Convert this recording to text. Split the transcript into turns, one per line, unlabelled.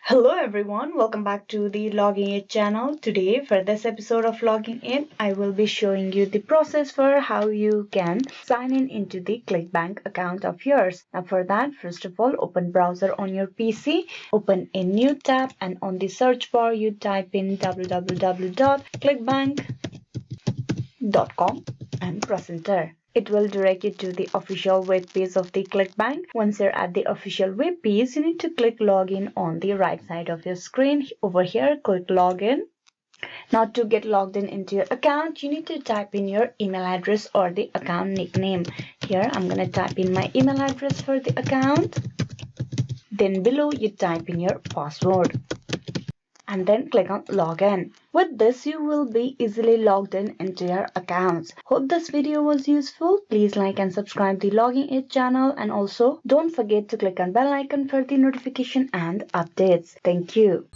Hello everyone, welcome back to the Logging In channel. Today for this episode of Logging In, I will be showing you the process for how you can sign in into the ClickBank account of yours. Now for that, first of all, open browser on your PC, open a new tab, and on the search bar you type in www.clickbank.com and press enter. It will direct you to the official web page of the ClickBank. Once you're at the official web page, you need to click login on the right side of your screen. Over here, click login. Now to get logged in into your account, you need to type in your email address or the account nickname. Here, I'm going to type in my email address for the account. Then below, you type in your password. And then click on login. With this, you will be easily logged in into your accounts. Hope this video was useful. Please like and subscribe the Logging In channel, and also don't forget to click on bell icon for the notification and updates. Thank you.